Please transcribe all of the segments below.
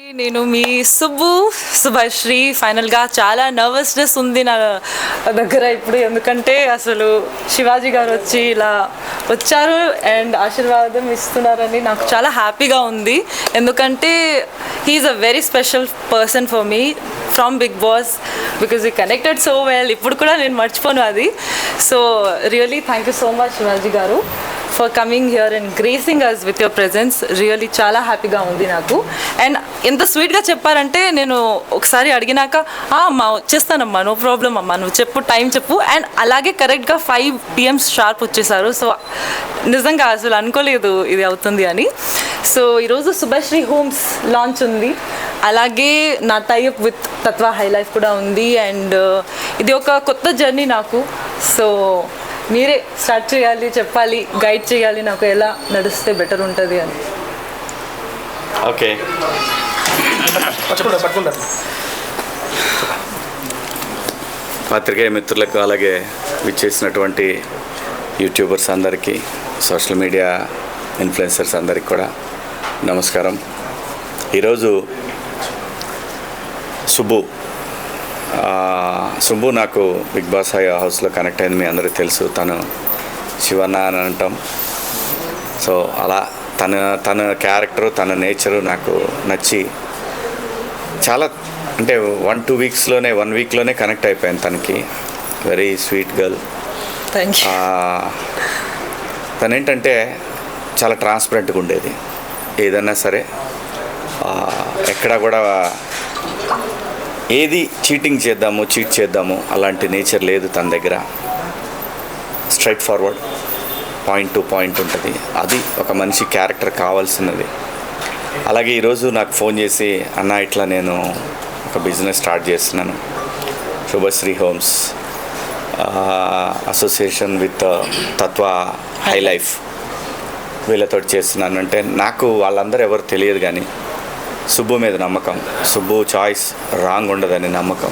నేను మీ సుభశ్రీ ఫైనల్గా చాలా నర్వస్నెస్ ఉంది నా దగ్గర ఇప్పుడు. ఎందుకంటే అసలు శివాజీ గారు వచ్చి ఇలా వచ్చారు అండ్ ఆశీర్వాదం ఇస్తున్నారని నాకు చాలా హ్యాపీగా ఉంది. ఎందుకంటే he is a very special person for me from Bigg Boss because he connected so well. ఇప్పుడు కూడా నేను మర్చిపోను అది. So really thank you so much Shivaji గారు for coming here and gracing us with your presence. Really చాలా హ్యాపీగా ఉంది నాకు. అండ్ ఎంత స్వీట్గా చెప్పారంటే నేను ఒకసారి అడిగినాక అమ్మా వచ్చేస్తానమ్మా, నో ప్రాబ్లం అమ్మా, నువ్వు చెప్పు, టైం చెప్పు, అండ్ అలాగే కరెక్ట్గా 5 PM షార్ప్ వచ్చేసారు. సో నిజంగా అసలు అనుకోలేదు ఇది అవుతుంది అని. సో ఈరోజు శుభశ్రీ హోమ్స్ లాంచ్ ఉంది, అలాగే నా tie up with Tattva high life కూడా ఉంది. అండ్ ఇది ఒక కొత్త జర్నీ నాకు. సో మీరే స్టార్ట్ చేయాలి, చెప్పాలి, గైడ్ చేయాలి నాకు ఎలా నడిస్తే బెటర్ ఉంటుంది అని. ఓకే, పత్రికేయ మిత్రులకు అలాగే విచ్చేసినటువంటి యూట్యూబర్స్ అందరికీ, సోషల్ మీడియా ఇన్ఫ్లుయెన్సర్స్ అందరికీ కూడా నమస్కారం. ఈరోజు సుబ్బు నాకు బిగ్ బాస్ హౌస్లో కనెక్ట్ అయింది, మీ అందరికీ తెలుసు. తను శివన్న అని అంటాం. సో అలా తన క్యారెక్టరు, తన నేచరు నాకు నచ్చి చాలా, అంటే 1-2 వీక్స్లోనే 1 వీక్లోనే కనెక్ట్ అయిపోయాను తనకి. Very sweet girl. Thank you. తనేంటంటే చాలా ట్రాన్స్పరెంట్గా ఉండేది. ఏదన్నా సరే ఎక్కడా కూడా ఏది చీట్ చేద్దాము అలాంటి నేచర్ లేదు తన దగ్గర. Straight forward, point to point ఉంటుంది. అది ఒక మనిషి క్యారెక్టర్ కావాల్సినది. అలాగే ఈరోజు నాకు ఫోన్ చేసి, అన్న ఇట్లా నేను ఒక బిజినెస్ స్టార్ట్ చేస్తున్నాను, Subhashree homes association with Tattva high life, వీళ్ళతో చేస్తున్నాను అంటే, నాకు వాళ్ళందరూ ఎవరు తెలియదు కానీ సుబ్బు మీద నమ్మకం, సుబ్బు చాయిస్ రాంగ్ ఉండదని నమ్మకం.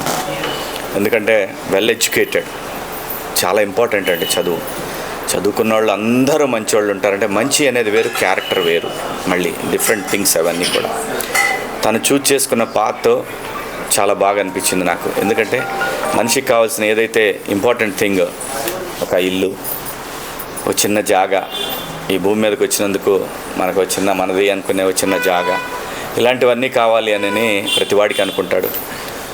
ఎందుకంటే వెల్ ఎడ్యుకేటెడ్, చాలా ఇంపార్టెంట్ అండి చదువుకున్న వాళ్ళు అందరూ మంచి వాళ్ళు ఉంటారంటే, మంచి అనేది వేరు, క్యారెక్టర్ వేరు, మళ్ళీ డిఫరెంట్ థింగ్స్ అవన్నీ కూడా. తను చూజ్ చేసుకున్న పాత్ చాలా బాగా అనిపించింది నాకు. ఎందుకంటే మనిషికి కావాల్సిన ఏదైతే ఇంపార్టెంట్ థింగ్, ఒక ఇల్లు, ఒక చిన్న జాగా, ఈ భూమి మీదకి వచ్చినందుకు మనకు మనది అనుకునే ఒక చిన్న జాగా, ఇలాంటివన్నీ కావాలి అని ప్రతివాడికి అనుకుంటాడు.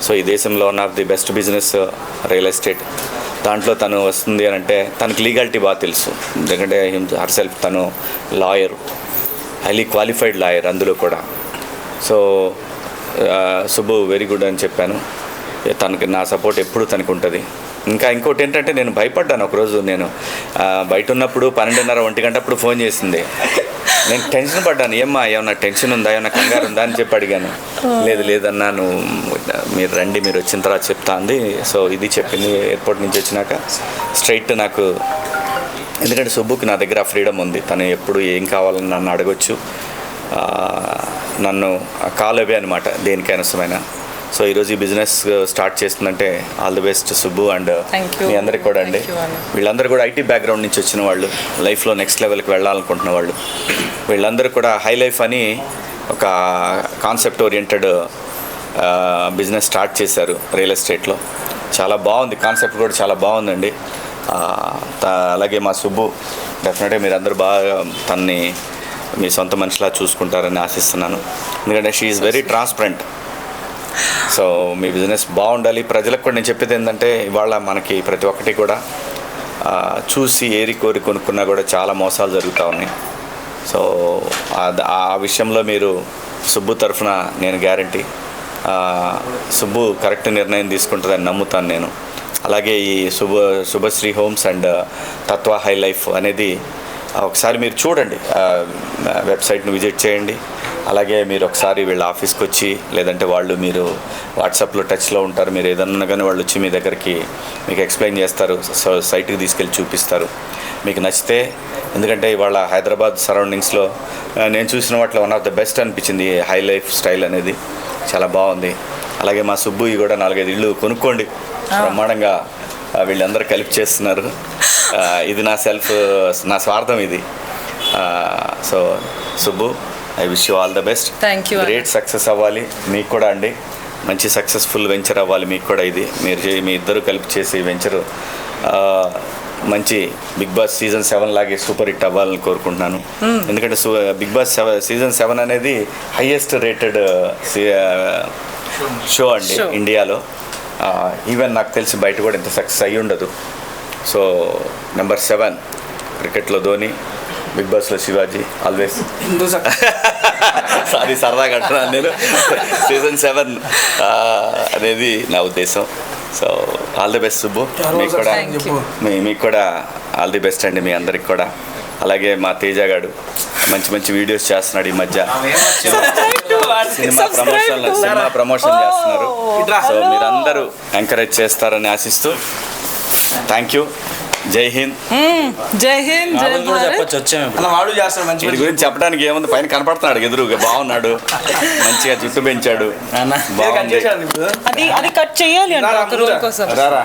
సో ఈ దేశంలో one of the best business real estate, దాంట్లో తను వస్తుంది అని అంటే తనకు లీగాలిటీ బాగా తెలుసు. ఎందుకంటే హర్ సెల్ఫ్ తను లాయర్, హైలీ క్వాలిఫైడ్ లాయర్ అందులో కూడా. సో సుబ్బు వెరీ గుడ్ అని చెప్పాను. తనకి నా సపోర్ట్ ఎప్పుడు తనకు ఉంటుంది. ఇంకోటి ఏంటంటే, నేను భయపడ్డాను ఒకరోజు. నేను బయట ఉన్నప్పుడు 12:30-1 గంట అప్పుడు ఫోన్ చేసింది. నేను టెన్షన్ పడ్డాను, ఏమన్నా టెన్షన్ ఉందా, ఏమన్నా కంగారు ఉందా అని చెప్పి అడిగాను. లేదన్నా, మీరు రండి, మీరు వచ్చిన తర్వాత చెప్తా అంది. సో ఇది చెప్పింది. ఎయిర్పోర్ట్ నుంచి వచ్చినాక స్ట్రైట్ నాకు, ఎందుకంటే సుబ్బుకి నా దగ్గర ఫ్రీడమ్ ఉంది. తను ఎప్పుడు ఏం కావాలని నన్ను అడగొచ్చు, నన్ను కాల్ అవే అనమాట దేనికైనా ఇష్టమైనా. సో ఈరోజు ఈ బిజినెస్ స్టార్ట్ చేస్తుందంటే all the best Subbu. And మీ అందరికి కూడా అండి, వీళ్ళందరూ కూడా ఐటీ బ్యాక్గ్రౌండ్ నుంచి వచ్చిన వాళ్ళు, లైఫ్లో నెక్స్ట్ లెవెల్కి వెళ్ళాలనుకుంటున్న వాళ్ళు. వీళ్ళందరూ కూడా హై లైఫ్ అని ఒక కాన్సెప్ట్ ఓరియంటెడ్ బిజినెస్ స్టార్ట్ చేశారు రియల్ ఎస్టేట్లో. చాలా బాగుంది, కాన్సెప్ట్ కూడా చాలా బాగుందండి. అలాగే మా సుబ్బు డెఫినెట్గా మీరు అందరూ బాగా తన్ని మీ సొంత మనిషిలా చూసుకుంటారని ఆశిస్తున్నాను. ఎందుకంటే she is very transparent. So me business బాగుండాలి. ప్రజలకు కూడా నేను చెప్పేది ఏంటంటే, ఇవాళ మనకి ప్రతి ఒక్కటి కూడా చూసి ఏరి కోరి కొనుక్కున్నా కూడా చాలా మోసాలు జరుగుతూ ఉన్నాయి. సో ఆ విషయంలో మీరు సుబ్బు తరఫున నేను గ్యారంటీ, సుబ్బు కరెక్ట్ నిర్ణయం తీసుకుంటుందని నమ్ముతాను నేను. అలాగే ఈ Subhashree homes and Tattva high life అనేది ఒకసారి మీరు చూడండి, వెబ్సైట్ని విజిట్ చేయండి. అలాగే మీరు ఒకసారి వీళ్ళ ఆఫీస్కి వచ్చి, లేదంటే మీరు వాట్సాప్లో టచ్లో ఉంటారు, మీరు ఏదన్నా కానీ వాళ్ళు వచ్చి మీ దగ్గరికి మీకు ఎక్స్ప్లెయిన్ చేస్తారు, సైట్కి తీసుకెళ్ళి చూపిస్తారు. మీకు నచ్చితే, ఎందుకంటే ఇవాళ హైదరాబాద్ సరౌండింగ్స్లో నేను చూసిన వాటిలో వన్ ఆఫ్ ద బెస్ట్ అనిపించింది హై లైఫ్ స్టైల్ అనేది, చాలా బాగుంది. అలాగే మా సుబ్బు కూడా 4-5 ఇళ్ళు కొనుక్కోండి, బ్రహ్మాండంగా వీళ్ళందరూ కలిపి చేస్తున్నారు. ఇది నా స్వార్థం ఇది. So Subbu, I wish you all the best. Thank you. Great success అవ్వాలి మీకు కూడా అండి, మంచి సక్సెస్ఫుల్ వెంచర్ అవ్వాలి మీకు కూడా. ఇది మీ ఇద్దరు కలిపి చేసే వెంచరు మంచి బిగ్ బాస్ సీజన్ 7 లాగే సూపర్ హిట్ అవ్వాలని కోరుకుంటున్నాను. ఎందుకంటే బిగ్ బాస్ సీజన్ 7 అనేది హైయెస్ట్ రేటెడ్ షో అండి ఇండియాలో. ఈవెన్ నాకు తెలిసి బయట కూడా ఇంత సక్సెస్ అయ్యి ఉండదు. సో నెంబర్ 7 క్రికెట్లో ధోని, బిగ్ బాస్లో శివాజీ ఆల్వేస్. సారీ సరదాగా అంటున్నాను నేను. సీజన్ 7 అనేది నా ఉద్దేశం. So all the best Subbu, మీకు కూడా ఆల్ ది బెస్ట్ అండి మీ అందరికి కూడా. అలాగే మా తేజ గారు మంచి మంచి వీడియోస్ చేస్తున్నాడు ఈ మధ్య, సినిమా ప్రమోషన్ చేస్తున్నారు. సో మీరందరూ ఎంకరేజ్ చేస్తారని ఆశిస్తూ థ్యాంక్ యూ. జై హింద్. జై హింద్. వాడు చేస్తాడు మంచి. వీడి గురించి చెప్పడానికి ఏముంది, పైన కనపడుతున్నాడు ఎదురుగా, బాగున్నాడు, మంచిగా జుట్టు పెంచాడు, బాగుంది. అది కట్ చేయాలి అంటే ఒక రోజు కోసం. రారా